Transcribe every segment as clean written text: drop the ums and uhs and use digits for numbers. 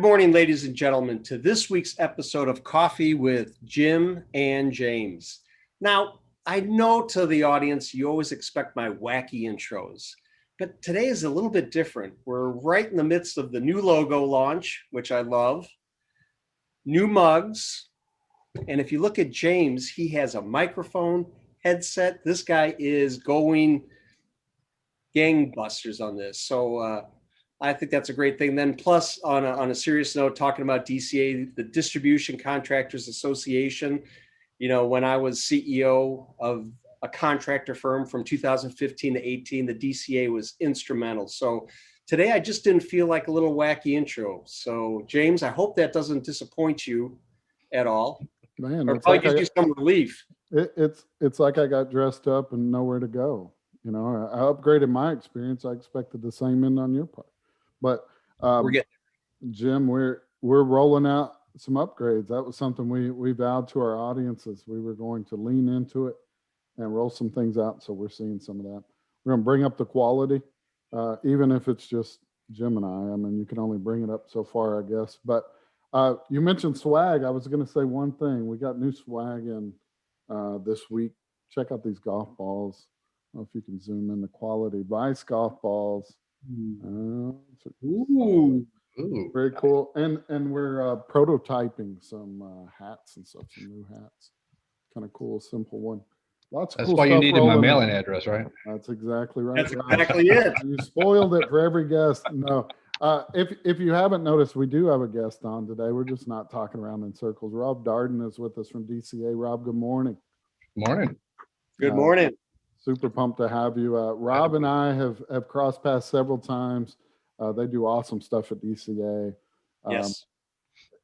morning, ladies and gentlemen, to this week's episode of Coffee with Jim and James. Now, I know to the audience, you always expect my wacky intros, but today is a little bit different. We're right in the midst of the new logo launch, which I love, new mugs, and if you look at James, he has a microphone, headset. This guy is going gangbusters on this. So I think that's a great thing. Then plus on a serious note, talking about DCA, the Distribution Contractors Association, you know, when I was CEO of a contractor firm from 2015 to 18, the DCA was instrumental. So today I just didn't feel like a little wacky intro. So James, I hope that doesn't disappoint you at all. Man, or probably gives you some relief. It's like I got dressed up and nowhere to go. You know, I upgraded my experience. I expected the same end on your part, but We're getting Jim, we're rolling out some upgrades. That was something we vowed to our audiences. We were going to lean into it and roll some things out. So we're seeing some of that. We're going to bring up the quality, even if it's just Jim and I. I mean, you can only bring it up so far, I guess. But you mentioned swag. I was going to say one thing. We got new swag in this week. Check out these golf balls. I don't know if you can zoom in the quality. Vice golf balls. Ooh. Very cool. And we're prototyping some hats and stuff, some new hats. Kind of cool, simple one. Lots of That's cool why stuff. you needed my mailing address, right? That's exactly right. That's exactly it. You spoiled it for every guest. No. If you haven't noticed, we do have a guest on today. We're just not talking around in circles. Rob Darden is with us from DCA. Rob, good morning. Morning. Good morning. Super pumped to have you. Rob and I have crossed paths several times. They do awesome stuff at DCA. Yes.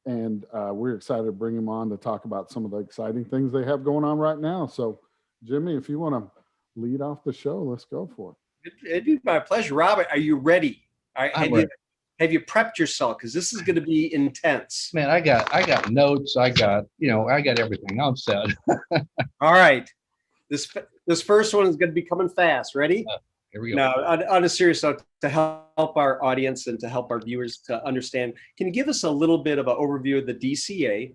And we're excited to bring him on to talk about some of the exciting things they have going on right now. So, Jimmy, if you want to lead off the show, let's go for it. It'd be my pleasure. Robert, are you ready? Have you prepped yourself? Because this is going to be intense. Man, I got notes. I got everything. I'm set. All right. This first one is going to be coming fast. Ready? Here we go. Now, on a serious note, to help our audience and to help our viewers to understand, can you give us a little bit of an overview of the DCA,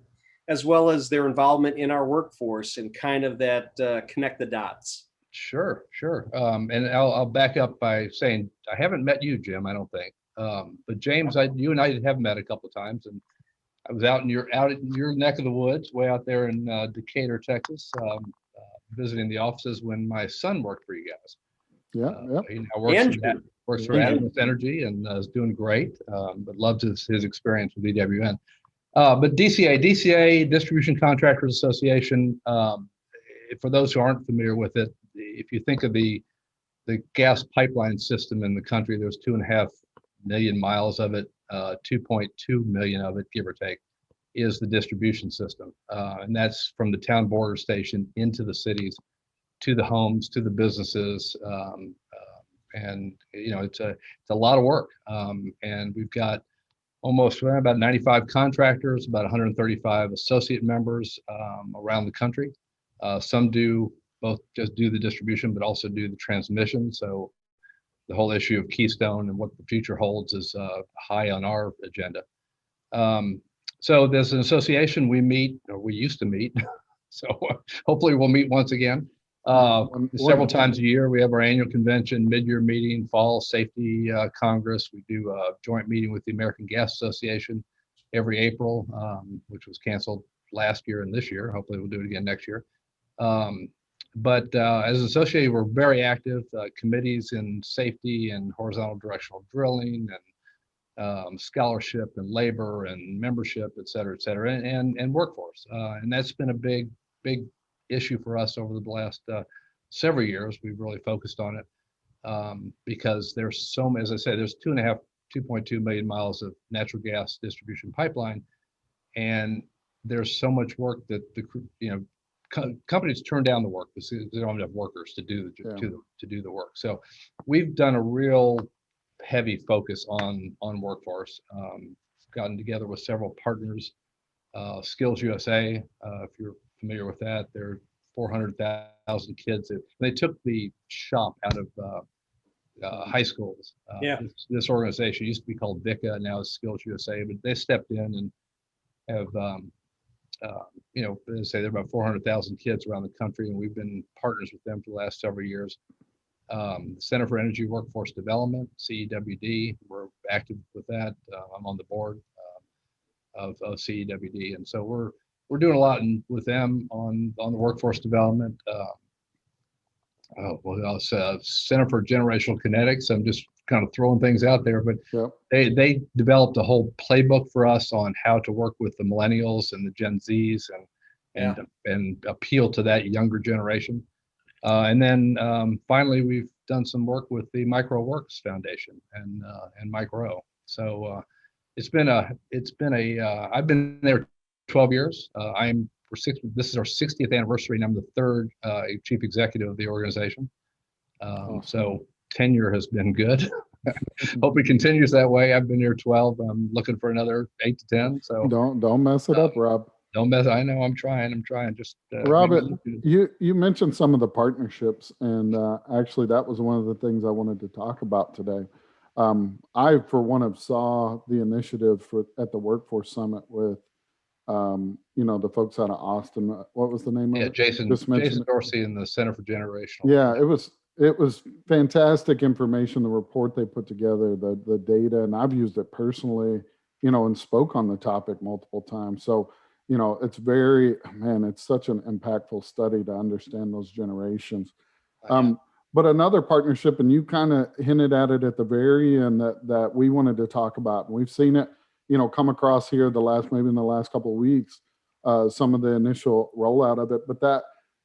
as well as their involvement in our workforce and kind of that connect the dots? Sure. And I'll back up by saying I haven't met you, Jim. I don't think. But James, you and I have met a couple of times, and I was out in your neck of the woods, way out there in Decatur, Texas, visiting the offices when my son worked for you guys. Yeah. He now works for Adams Energy and is doing great, but loves his experience with EWN. But DCA, Distribution Contractors Association, for those who aren't familiar with it, if you think of the gas pipeline system in the country, there's 2.5 million miles of it, 2.2 million of it, give or take, is the distribution system. And that's from the town border station into the cities, to the homes, to the businesses. And, you know, it's a lot of work. And we've got about 95 contractors, about 135 associate members around the country. Some just do the distribution, but also do the transmission. So the whole issue of Keystone and what the future holds is high on our agenda. So there's an association we used to meet. So hopefully we'll meet once again. Several times a year. We have our annual convention, mid-year meeting, fall safety congress. We do a joint meeting with the American Gas Association every April, which was canceled last year and this year. Hopefully we'll do it again next year. But as associated, we're very active. Committees in safety and horizontal directional drilling and scholarship and labor and membership, et cetera, and workforce. And that's been a big issue for us over the last several years. We've really focused on it because there's as I said, there's 2.2 million miles of natural gas distribution pipeline, and there's so much work that companies turn down the work because they don't have enough workers to do the work. So we've done a real heavy focus on workforce. Gotten together with several partners, Skills USA, if you're familiar with that, there are 400,000 kids. They took the shop out of high schools. Yeah. This organization used to be called VICA, now it's Skills USA, but they stepped in and have, as I say, there are about 400,000 kids around the country, and we've been partners with them for the last several years. Center for Energy Workforce Development, CEWD, we're active with that. I'm on the board of CEWD, and so we're doing a lot with them on the workforce development. Center for Generational Kinetics. I'm just kind of throwing things out there, but Yep. they developed a whole playbook for us on how to work with the millennials and the Gen Zs and appeal to that younger generation. And then finally, we've done some work with the Mike Rowe Foundation and Mike Rowe. So it's been I've been there 12 years. This is our 60th anniversary, and I'm the third chief executive of the organization. Awesome. So tenure has been good. Hope it continues that way. I've been here 12. I'm looking for another 8 to 10. So Don't mess it up, Rob. don't mess. I know I'm trying. Just Robert, you mentioned some of the partnerships, and actually that was one of the things I wanted to talk about today. I, for one, have saw the initiative at the Workforce Summit with, the folks out of Austin. What was the name of it? Jason Dorsey and the Center for Generational. Yeah, it was fantastic information. The report they put together, the data, and I've used it personally, and spoke on the topic multiple times. So, it's it's such an impactful study to understand those generations. But another partnership, and you kind of hinted at it at the very end that we wanted to talk about, and we've seen it, come across here in the last couple of weeks, some of the initial rollout of it. But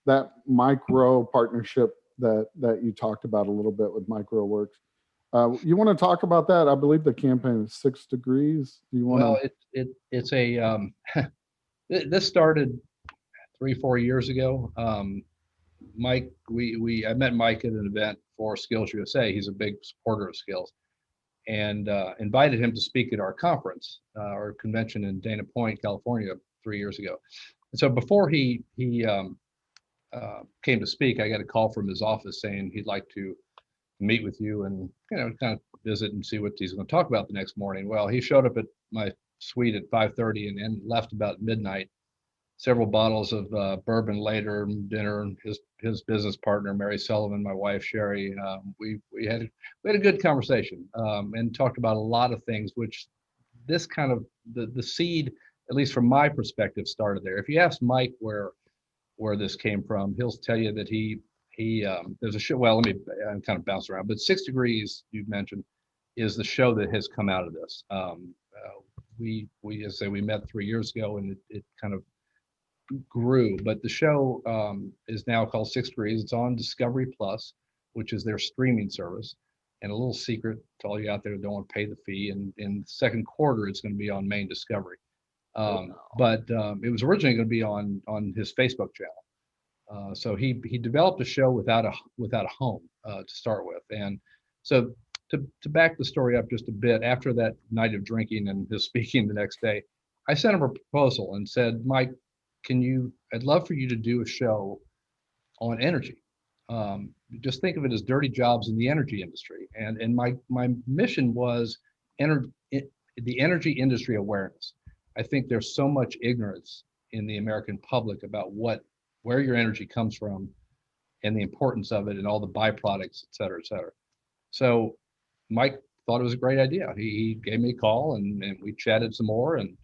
that Mike Rowe partnership that you talked about a little bit with Mike Rowe Works. You want to talk about that? I believe the campaign is 6 degrees. Do you want to? It's a this started 3-4 years ago. Mike, I met Mike at an event for Skills USA. He's a big supporter of Skills, and invited him to speak at our conference, our convention in Dana Point, California, 3 years ago. And so before he came to speak, I got a call from his office saying he'd like to meet with you and kind of visit and see what he's going to talk about the next morning. Well, he showed up at my suite at 5:30 and left about midnight. Several bottles of bourbon later, dinner. His business partner Mary Sullivan, my wife Sherry, we had a good conversation and talked about a lot of things. Which this kind of the seed, at least from my perspective, started there. If you ask Mike where this came from, he'll tell you that he there's a show. Well, I'm kind of bounce around, but 6 Degrees you mentioned is the show that has come out of this. We as I say, we met 3 years ago, and it kind of grew, but the show is now called 6 Degrees. It's on Discovery Plus, which is their streaming service. And a little secret to all you out there who don't want to pay the fee, and in the second quarter it's going to be on main Discovery. But it was originally going to be on his Facebook channel. So he developed a show without a home to start with. And so to back the story up just a bit, after that night of drinking and his speaking the next day, I sent him a proposal and said, Mike, I'd love for you to do a show on energy. Just think of it as dirty jobs in the energy industry. And my mission was the energy industry awareness. I think there's so much ignorance in the American public about where your energy comes from and the importance of it and all the byproducts, et cetera, et cetera. So Mike thought it was a great idea. He gave me a call and we chatted some more and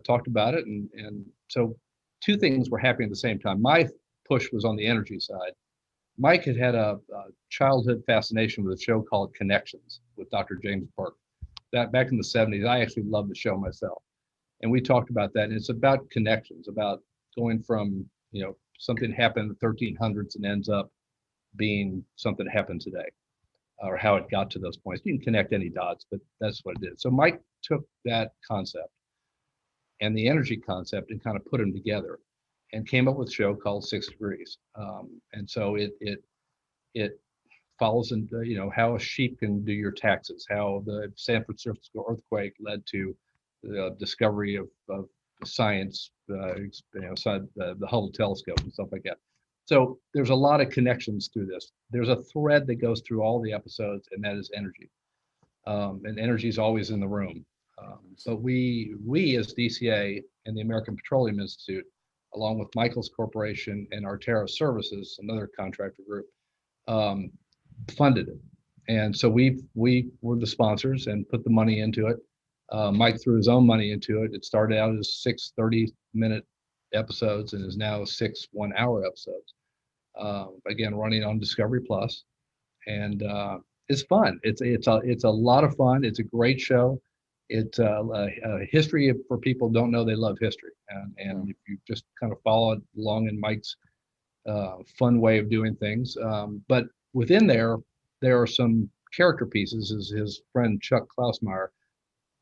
talked about it. And so two things were happening at the same time. My push was on the energy side. Mike had a childhood fascination with a show called Connections with Dr. James Burke. That back in the 70s, I actually loved the show myself. And we talked about that. And it's about connections, about going from, something happened in the 1300s and ends up being something that happened today, or how it got to those points. You can connect any dots, but that's what it did. So Mike took that concept and the energy concept and kind of put them together and came up with a show called 6 Degrees. And so it follows in, how a sheep can do your taxes, how the San Francisco earthquake led to the discovery of science, the Hubble telescope and stuff like that. So there's a lot of connections through this. There's a thread that goes through all the episodes, and that is energy. And energy is always in the room. But we as DCA and the American Petroleum Institute, along with Michael's Corporation and Artera Services, another contractor group, funded it. And so we were the sponsors and put the money into it. Mike threw his own money into it. It started out as 6 30-minute episodes and is now 6 1-hour episodes. Again, running on Discovery Plus, and it's fun. It's a lot of fun. It's a great show. It's a history for people who don't know they love history, and if you just kind of follow along in Mike's fun way of doing things, but within there are some character pieces. As his friend Chuck Klausmeyer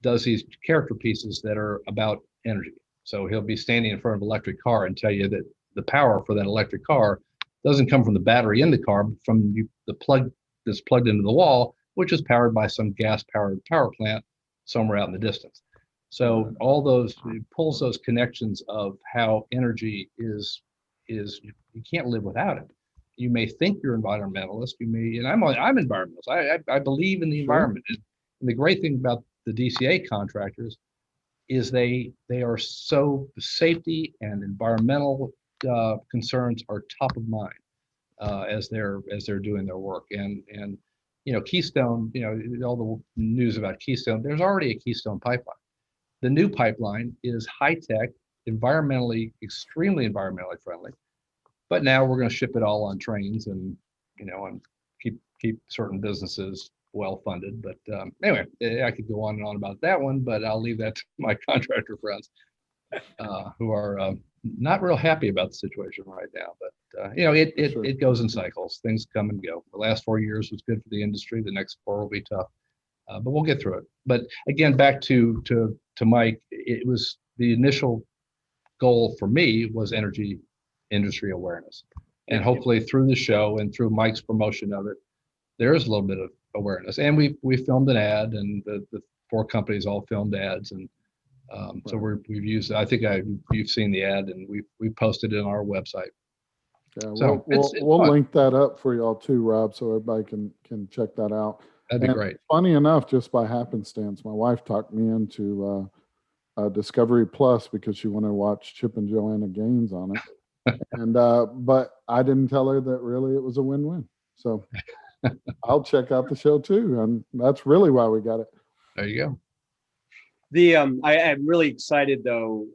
does these character pieces that are about energy. So he'll be standing in front of an electric car and tell you that the power for that electric car doesn't come from the battery in the car, but from the plug that's plugged into the wall, which is powered by some gas-powered power plant somewhere out in the distance. So all those, it pulls those connections of how energy is you can't live without it. You may think you're environmentalist, you may, and I'm environmentalist. I believe in the environment. And the great thing about the DCA contractors is they are so safety and environmental concerns are top of mind as they're doing their work. And Keystone, all the news about Keystone, there's already a Keystone pipeline. The new pipeline is high tech, extremely environmentally friendly. But now we're going to ship it all on trains and keep certain businesses well funded. But anyway, I could go on and on about that one, but I'll leave that to my contractor friends who are not real happy about the situation right now. But it goes in cycles. Things come and go. The last 4 years was good for the industry. The next 4 will be tough, but we'll get through it. But again, back to Mike, it was the initial goal for me was energy industry awareness, and hopefully through the show and through Mike's promotion of it, there is a little bit of awareness. And we filmed an ad, and the 4 companies all filmed ads, and so we've used. I think you've seen the ad, and we posted it on our website. Yeah, so we'll link that up for y'all too, Rob, so everybody can check that out. That'd be great. Funny enough, just by happenstance, my wife talked me into Discovery Plus because she wanted to watch Chip and Joanna Gaines on it. And but I didn't tell her that really it was a win-win. So I'll check out the show too, and that's really why we got it. There you go. I'm really excited though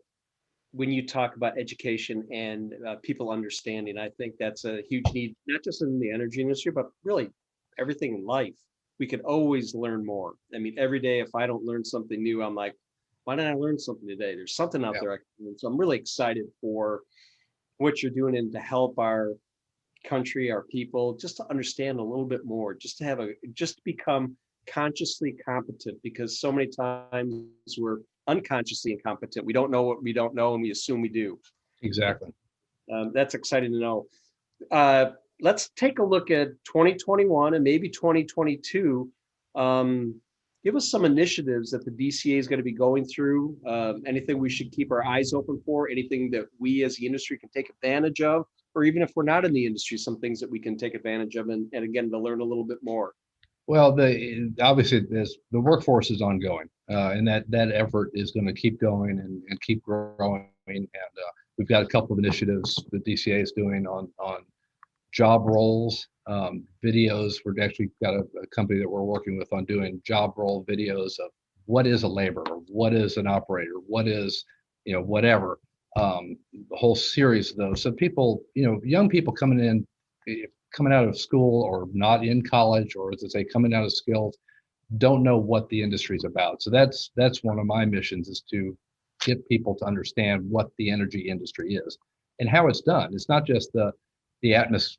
when you talk about education and people understanding. I think that's a huge need, not just in the energy industry, but really everything in life. We could always learn more. I mean, every day if I don't learn something new, I'm like, why didn't I learn something today? There's something out there I can learn. So I'm really excited for what you're doing and to help our country, our people, just to understand a little bit more, just to become consciously competent, because so many times we're unconsciously incompetent. We don't know what we don't know, and we assume we do. Exactly. That's exciting to know. Let's take a look at 2021 and maybe 2022. Give us some initiatives that the DCA is going to be going through. Anything we should keep our eyes open for, anything that we as the industry can take advantage of, or even if we're not in the industry, some things that we can take advantage of, and again, to learn a little bit more. Well, obviously the workforce is ongoing, and that effort is going to keep going and keep growing. And we've got a couple of initiatives the DCA is doing on job roles, videos. We're actually got a company that we're working with on doing job role videos of what is a laborer, what is an operator, what is, whatever, the whole series of those. So people, young people coming out of school or not in college, or as I say, coming out of skills, don't know what the industry is about. So that's one of my missions, is to get people to understand what the energy industry is and how it's done. It's not just the atmosphere,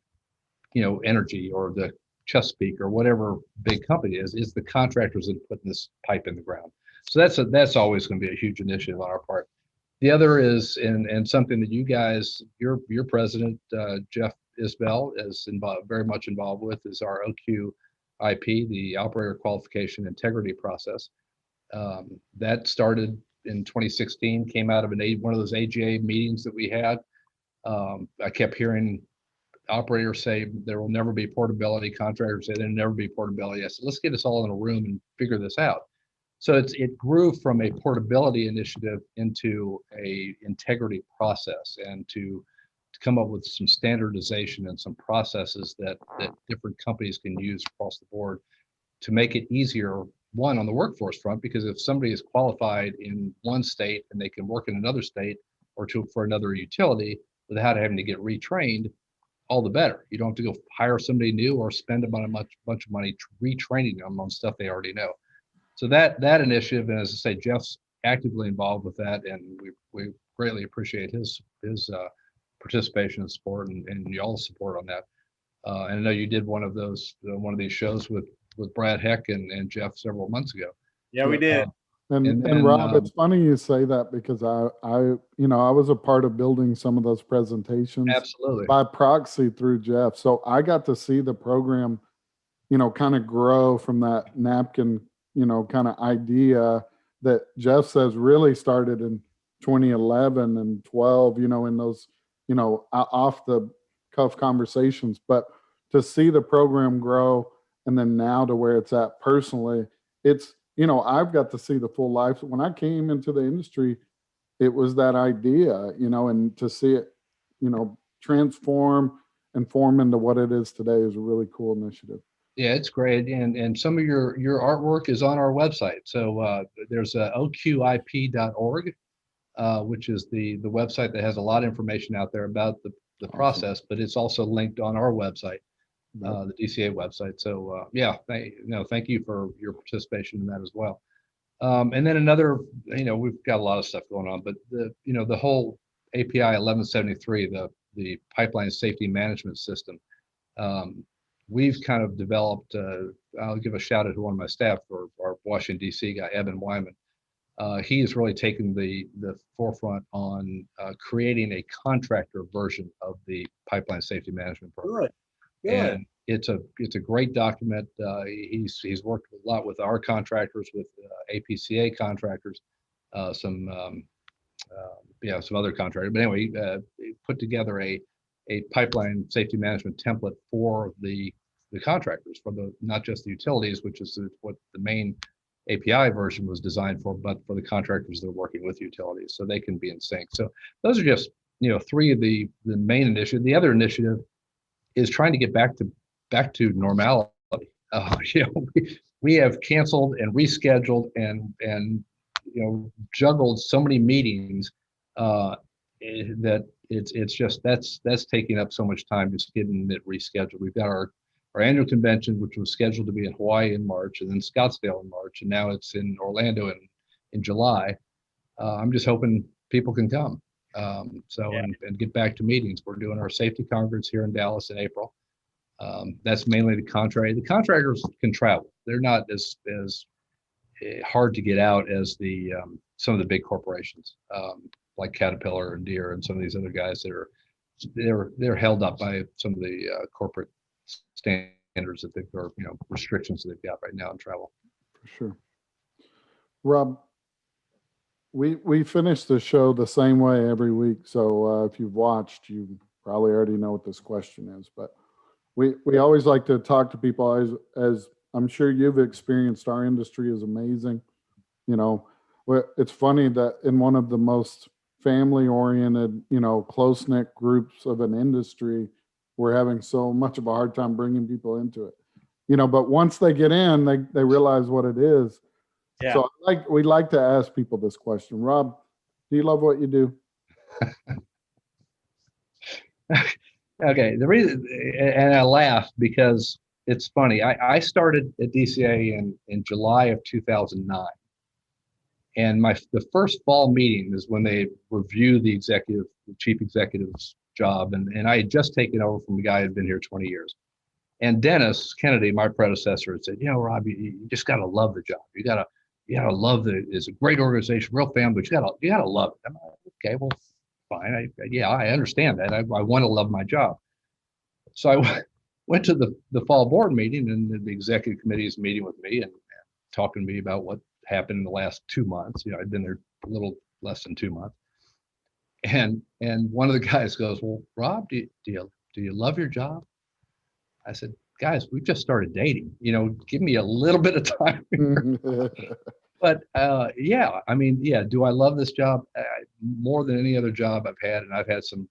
energy, or the Chesapeake or whatever big company is. It's the contractors that are putting this pipe in the ground. So that's always going to be a huge initiative on our part. The other is, and something that you guys, your president, Jeff Isbell, is very much involved with, is our OQIP, the Operator Qualification Integrity Process. That started in 2016, came out of one of those AGA meetings that we had. I kept hearing operators say there will never be portability. Contractors say there'll never be portability. I said, let's get us all in a room and figure this out. So it grew from a portability initiative into a integrity process, and to come up with some standardization and some processes that different companies can use across the board to make it easier, one, on the workforce front, because if somebody is qualified in one state and they can work in another state or two for another utility without having to get retrained, all the better. You don't have to go hire somebody new or spend a bunch of money retraining them on stuff they already know. So that initiative, and as I say, Jeff's actively involved with that, and we greatly appreciate his participation and support, and y'all's support on that. And I know you did one of these shows with Brad Heck and Jeff several months ago. Yeah, we did. And Rob, it's funny you say that, because I was a part of building some of those presentations. Absolutely. By proxy through Jeff. So I got to see the program, kind of grow from that napkin, kind of idea that Jeff says really started in 2011 and 12, in those, off the cuff conversations. But to see the program grow, and then now to where it's at personally, it's, I've got to see the full life. When I came into the industry, it was that idea, and to see it, transform and form into what it is today is a really cool initiative. Yeah, it's great. And some of your artwork is on our website. So there's oqip.org, which is the website that has a lot of information out there about the process, but it's also linked on our website, the DCA website. So thank you for your participation in that as well. And then another, we've got a lot of stuff going on, but the whole API 1173, the pipeline safety management system, we've kind of developed, I'll give a shout out to one of my staff, for our Washington, D.C. guy, Evan Wyman. He has really taken the forefront on creating a contractor version of the pipeline safety management program. Good. And it's a great document. He's worked a lot with our contractors, with APCA contractors, some other contractors. But anyway, he put together a pipeline safety management template for the contractors, for not just the utilities, which is what the main API version was designed for, but for the contractors that are working with utilities, so they can be in sync. So those are just three of the main initiatives. The other initiative is trying to get back to normality. We have canceled and rescheduled and juggled so many meetings that it's just that's taking up so much time, just getting it rescheduled. We've got our annual convention, which was scheduled to be in Hawaii in March, and then Scottsdale in March, and now it's in Orlando in July. I'm just hoping people can come. And get back to meetings. We're doing our safety conference here in Dallas in April. That's mainly the contractor. The contractors can travel. They're not as hard to get out as some of the big corporations, like Caterpillar and Deere and some of these other guys that they're held up by some of the corporate standards that they've, or restrictions that they've got right now in travel. For sure. Rob, we finish the show the same way every week. So if you've watched, you probably already know what this question is. But we always like to talk to people, as I'm sure you've experienced. Our industry is amazing. It's funny that in one of the most family-oriented, close-knit groups of an industry, we're having so much of a hard time bringing people into it. But once they get in, they realize what it is. Yeah. So we like to ask people this question. Rob, do you love what you do? Okay. The reason, and I laugh because it's funny. I started at DCA in July of 2009. And the first fall meeting is when they review the chief executive's job. And I had just taken over from a guy who had been here 20 years. And Dennis Kennedy, my predecessor, had said, Rob, you just got to love the job. You got to love it's a great organization, real family, but you got to love it. I'm like, okay, well, fine. I understand that. I want to love my job. So I went to the fall board meeting, and the executive committee is meeting with me and talking to me about what happened in the last 2 months. I'd been there a little less than 2 months. And one of the guys goes, well, Rob, do do you love your job? I said, guys, we've just started dating. Give me a little bit of time. But yeah, I mean, yeah. Do I love this job more than any other job I've had? And I've had some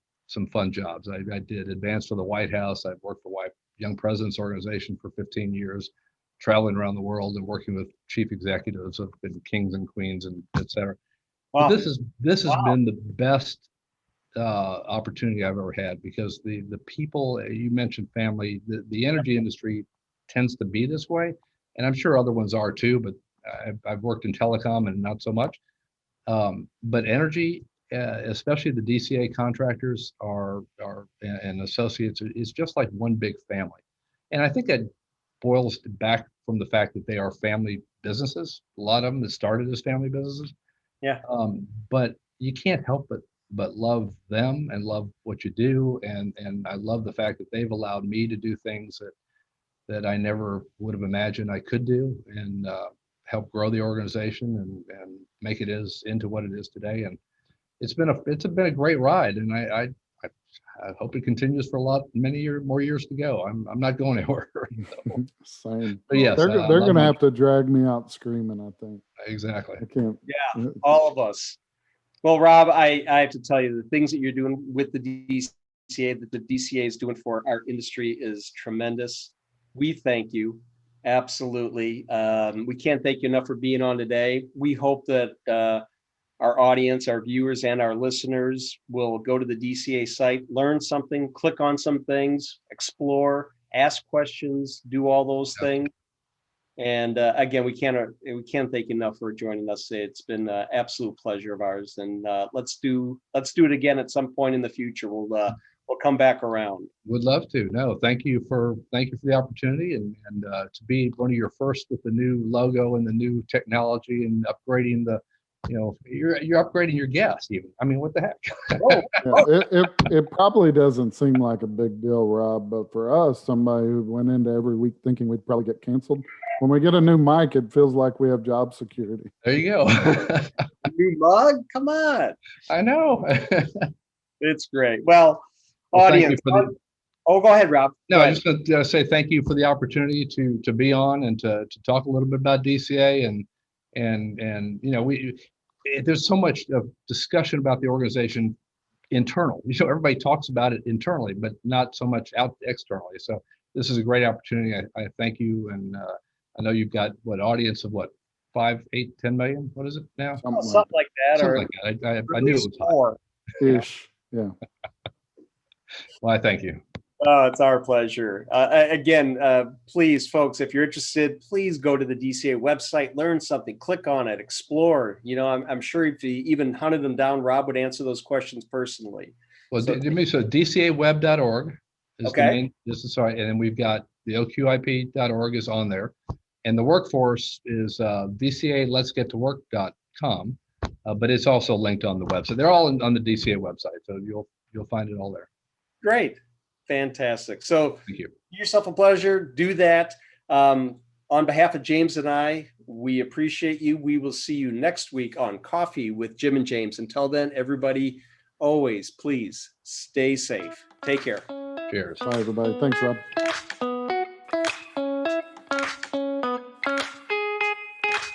fun jobs. I did advance for the White House. I've worked for Young Presidents Organization for 15 years, traveling around the world and working with chief executives of kings and queens and et cetera. Wow. But this has been the best opportunity I've ever had, because the people, you mentioned family, the energy industry tends to be this way, and I'm sure other ones are too, but I've worked in telecom and not so much. But energy, especially the DCA contractors and associates, is just like one big family. And I think that boils back from the fact that they are family businesses. A lot of them that started as family businesses. Yeah. But you can't help but love them and love what you do. And I love the fact that they've allowed me to do things that I never would have imagined I could do, and help grow the organization and make it into what it is today. And it's been a great ride, and I hope it continues for many more years to go. I'm not going anywhere. Same. But yes, they're going to have to drag me out screaming, I think. Exactly. I can't. Yeah, all of us. Well, Rob, I have to tell you, the things that you're doing with the DCA, that the DCA is doing for our industry is tremendous. We thank you. Absolutely. We can't thank you enough for being on today. We hope that our audience, our viewers, and our listeners will go to the DCA site, learn something, click on some things, explore, ask questions, do all those things. And again, we can't thank you enough for joining us. It's been an absolute pleasure of ours. And let's do it again at some point in the future. We'll come back around. Would love to. No, thank you for the opportunity, and to be one of your first with the new logo and the new technology and upgrading you're upgrading your guests even. I mean, what the heck? Yeah, it probably doesn't seem like a big deal, Rob, but for us, somebody who went into every week thinking we'd probably get canceled, when we get a new mic, it feels like we have job security. There you go. New mug? Come on. I know. It's great. Well, audience. Go ahead, Rob. No, I just want to say thank you for the opportunity to be on and to talk a little bit about DCA and there's so much of discussion about the organization internal. Everybody talks about it internally, but not so much out externally. So this is a great opportunity. I thank you, and I know you've got audience of 5, 8, 10 million. What is it now? Something like that. Something like that. I knew it was more. Ish. Yeah. Well, I thank you. It's our pleasure. Again, please, folks, if you're interested, please go to the DCA website, learn something, click on it, explore. I'm sure if you even hunted them down, Rob would answer those questions personally. Well, so dcaweb.org is the main. And then we've got the oqip.org is on there, and the workforce is dca.letsgettowork.com, but it's also linked on the website. They're all on the DCA website, so you'll find it all there. Great. Fantastic. So thank you. Do yourself a pleasure. Do that. On behalf of James and I, we appreciate you. We will see you next week on Coffee with Jim and James. Until then, everybody, always please stay safe. Take care. Cheers. Bye, everybody. Thanks, Rob.